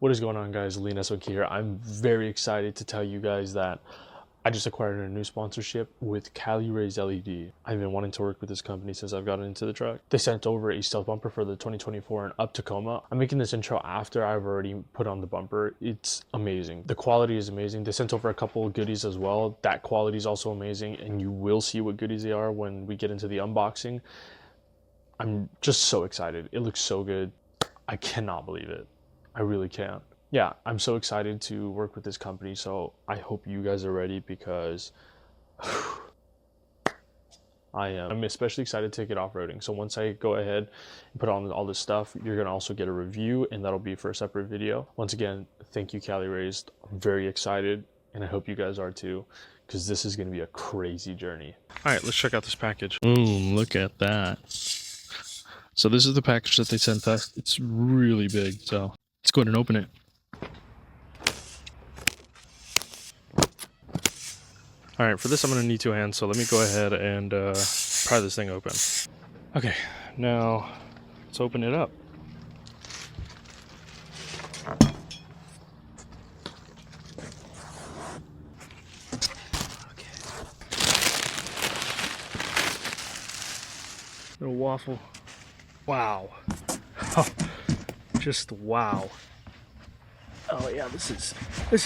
What is going on, guys? Lee Neswick here. I'm very excited to tell you guys that I just acquired a new sponsorship with Cali Raised LED. I've been wanting to work with this company since I've gotten into the truck. They sent over a stealth bumper for the 2024 and up Tacoma. I'm making this intro after I've already put on the bumper. It's amazing. The quality is amazing. They sent over a couple of goodies as well. That quality is also amazing, and you will see what goodies they are when we get into the unboxing. I'm just so excited. It looks so good. I cannot believe it. I really can't. Yeah, I'm so excited to work with this company, so I hope you guys are ready because I'm especially excited to get off-roading. So once I go ahead and put on all this stuff, you're gonna also get a review, and that'll be for a separate video. Once again, thank you, Cali Raised. I'm very excited, and I hope you guys are too, because this is gonna be a crazy journey. All right, let's check out this package. Boom, look at that. So this is the package that they sent us. It's really big, so let's go ahead and open it. All right, for this I'm gonna need two hands, so let me go ahead and pry this thing open. Okay, now let's open it up. Okay. Little waffle. Wow. Oh, just wow. Oh yeah, this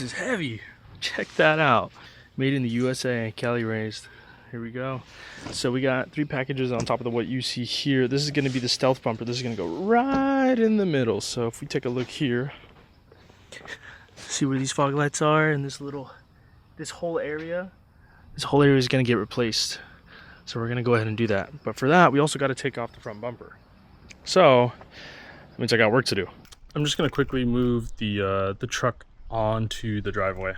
is heavy. Check that out. Made in the USA, Cali Raised. Here we go. So we got 3 packages on top of what you see here. This is going to be the stealth bumper. This is going to go right in the middle. So if we take a look here, see where these fog lights are, and this whole area is going to get replaced. So we're going to go ahead and do that. But for that, we also got to take off the front bumper. So that means I got work to do. I'm just going to quickly move the truck onto the driveway.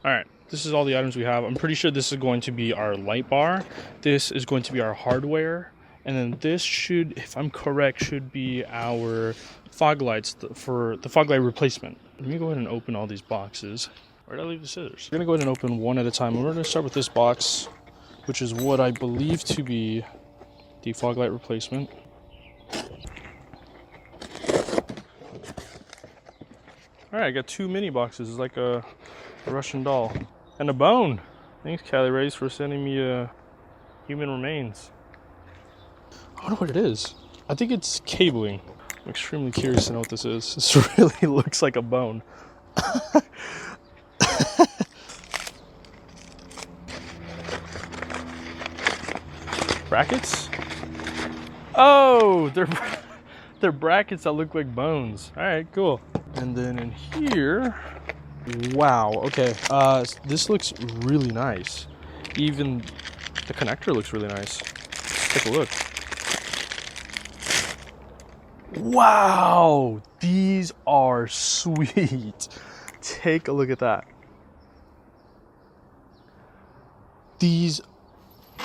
All right, this is all the items we have. I'm pretty sure this is going to be our light bar. This is going to be our hardware. And then this should, if I'm correct, should be our fog lights for the fog light replacement. Let me go ahead and open all these boxes. Where did I leave the scissors? We're gonna go ahead and open one at a time. We're gonna start with this box, which is what I believe to be the fog light replacement. All right, I got 2 mini boxes. It's like a Russian doll and a bone. Thanks, Cali Raised, for sending me human remains. I wonder what it is. I think it's cabling. I'm extremely curious to know what this is. This really looks like a bone. Brackets? Oh, they're brackets that look like bones. All right, cool. And then in here, wow, okay. This looks really nice. Even the connector looks really nice. Let's take a look. Wow, these are sweet. Take a look at that. These,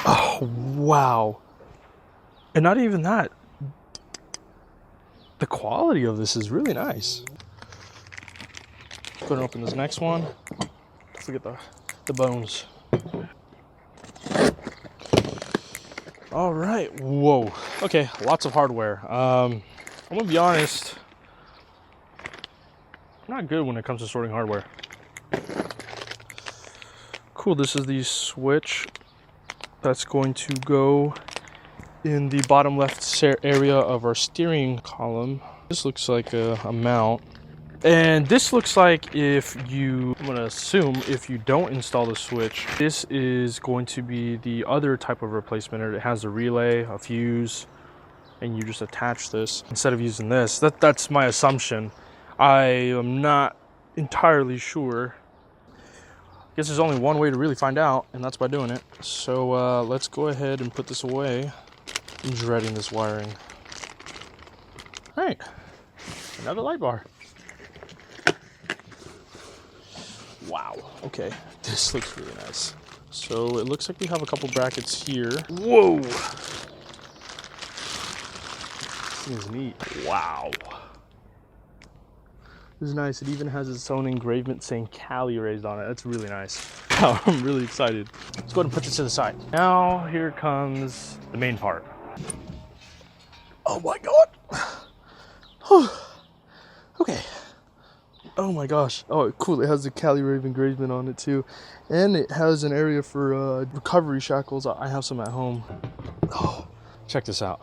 oh, wow. And not even that. The quality of this is really nice. Go ahead and open this next one. Don't forget the bones. All right, whoa. Okay, lots of hardware. I'm gonna be honest, I'm not good when it comes to sorting hardware. Cool, this is the switch that's going to go in the bottom left area of our steering column. This looks like a mount. And this looks like I'm gonna assume if you don't install the switch, this is going to be the other type of replacement. It has a relay, a fuse, and you just attach this instead of using this. That's my assumption. I am not entirely sure. I guess there's only one way to really find out, and that's by doing it. So let's go ahead and put this away. I'm dreading this wiring. All right, another light bar. Wow, okay, this looks really nice. So it looks like we have a couple brackets here. Whoa! This is neat. Wow. This is nice. It even has its own engravement saying Cali Raised on it. That's really nice. out. I'm really excited. Let's go ahead and put this to the side. Now here comes the main part. Oh my God. Okay. Oh my gosh. Oh, cool. It has the Cali Raised engravement on it too. And it has an area for recovery shackles. I have some at home. Oh, check this out.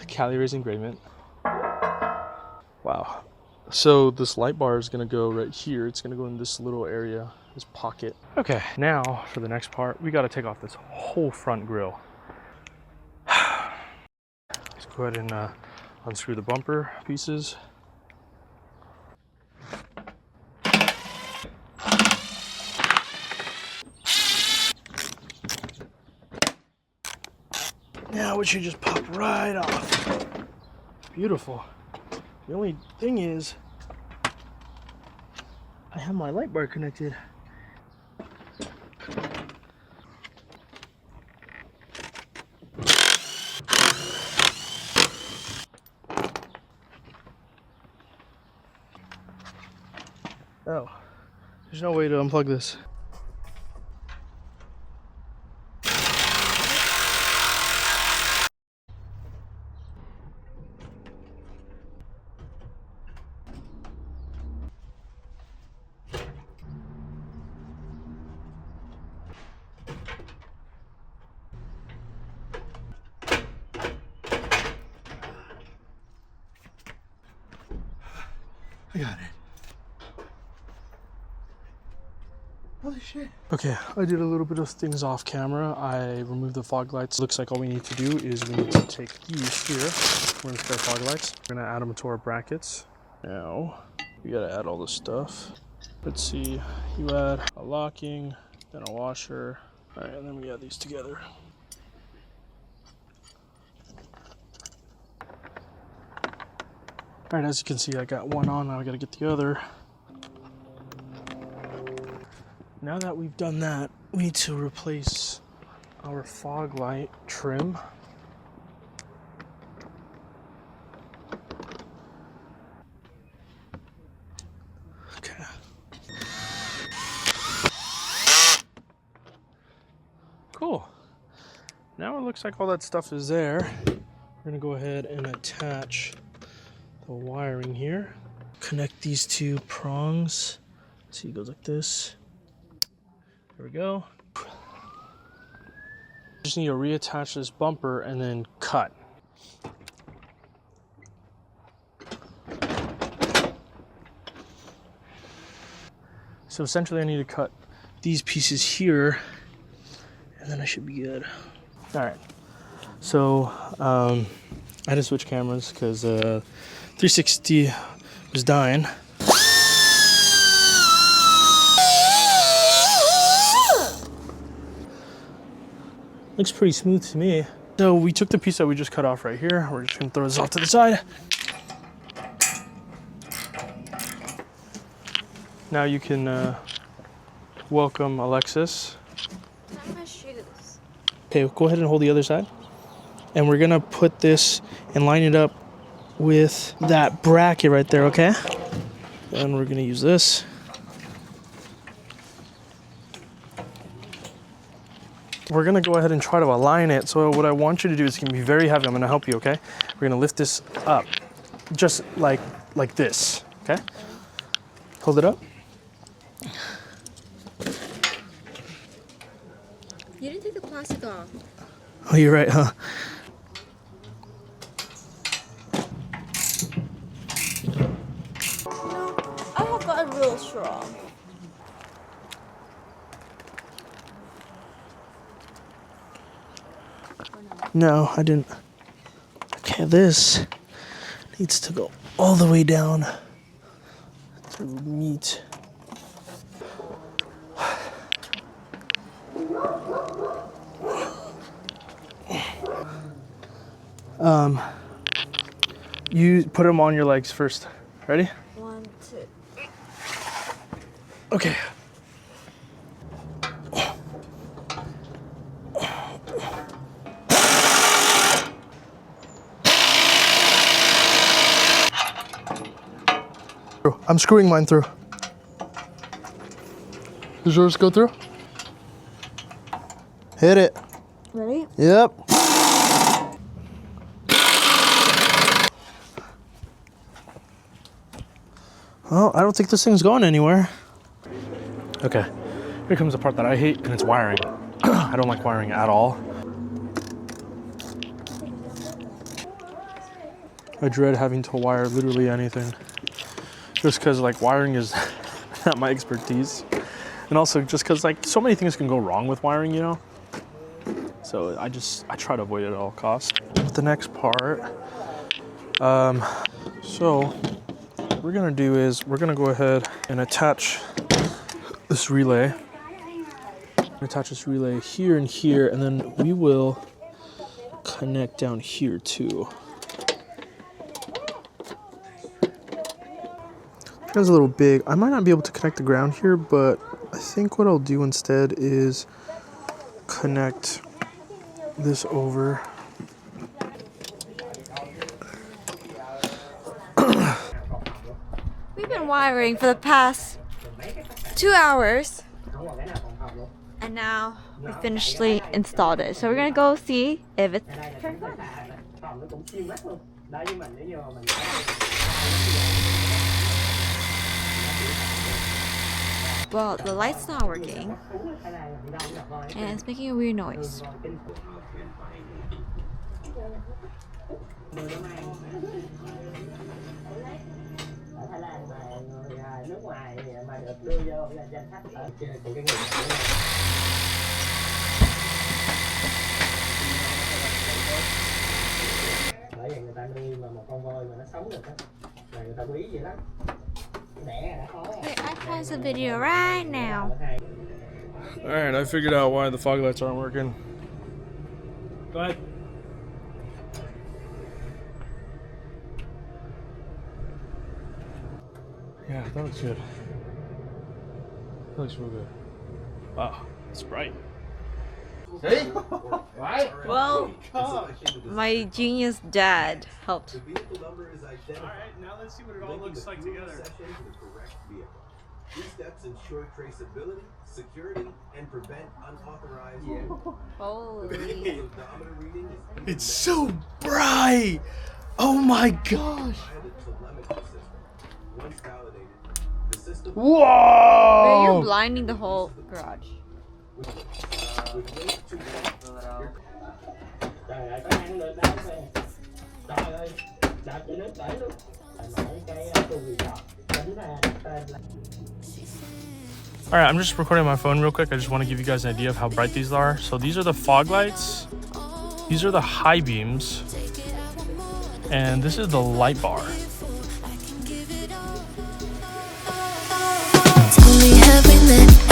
Cali Raised engravement. Wow. So this light bar is gonna go right here. It's gonna go in this little area, this pocket. Okay, now for the next part, we gotta take off this whole front grille. Let's go ahead and unscrew the bumper pieces. Now it should just pop right off. Beautiful. The only thing is, I have my light bar connected. Oh, there's no way to unplug this. I got it. Holy shit. Okay, I did a little bit of things off camera. I removed the fog lights. Looks like all we need to do is we need to take these here. We're gonna spare fog lights. We're gonna add them to our brackets. Now, we gotta add all this stuff. Let's see, you add a locking, then a washer. All right, and then we add these together. All right, as you can see, I got one on, now I gotta get the other. Now that we've done that, we need to replace our fog light trim. Okay. Cool. Now it looks like all that stuff is there. We're gonna go ahead and attach the wiring here. Connect these two prongs. See, it goes like this. There we go. Just need to reattach this bumper and then cut. So essentially I need to cut these pieces here and then I should be good. All right, so I had to switch cameras because 360 was dying. Looks pretty smooth to me. So we took the piece that we just cut off right here. We're just gonna throw this off to the side. Now you can welcome Alexis. I'm gonna shoot this. Okay, go ahead and hold the other side. And we're gonna put this and line it up with that bracket right there, okay? And we're gonna use this. We're gonna go ahead and try to align it. So what I want you to do is, it's gonna be very heavy. I'm gonna help you, okay? We're gonna lift this up, just like this, okay? Hold it up. You didn't take the plastic off. Oh, you're right, huh? No, I have gotten real strong. No, I didn't. Okay, this needs to go all the way down to meet. You put them on your legs first. Ready? 1, 2. Okay. I'm screwing mine through. Does yours go through? Hit it. Ready? Yep. Well, I don't think this thing's going anywhere. Okay, here comes the part that I hate, and it's wiring. I don't like wiring at all. I dread having to wire literally anything. Just because like wiring is not my expertise. And also just because like so many things can go wrong with wiring, you know? So I try to avoid it at all costs. The next part, so what we're gonna do is we're gonna go ahead and attach this relay. Attach this relay here and here, and then we will connect down here too. It's a little big. I might not be able to connect the ground here, but I think what I'll do instead is connect this over. We've been wiring for the past 2 hours. And now we finally installed it. So we're gonna go see if it's turned on. Well, the light's not working. And it's making a weird noise. Okay, I pause the video right now. Alright, I figured out why the fog lights aren't working. Go ahead. Yeah, that looks good. That looks real good. Wow, it's bright. Hey! Well, my genius dad helped. Alright, now let's see what it all looks like together. These steps ensure traceability, security, and prevent unauthorized Holy. odometer reading. It's so bright! Oh my gosh! Once validated, the system Whoa! You're blinding the whole garage. Alright, I'm just recording my phone real quick. I just want to give you guys an idea of how bright these are. So these are the fog lights. These are the high beams. And this is the light bar. Tell me, have we met?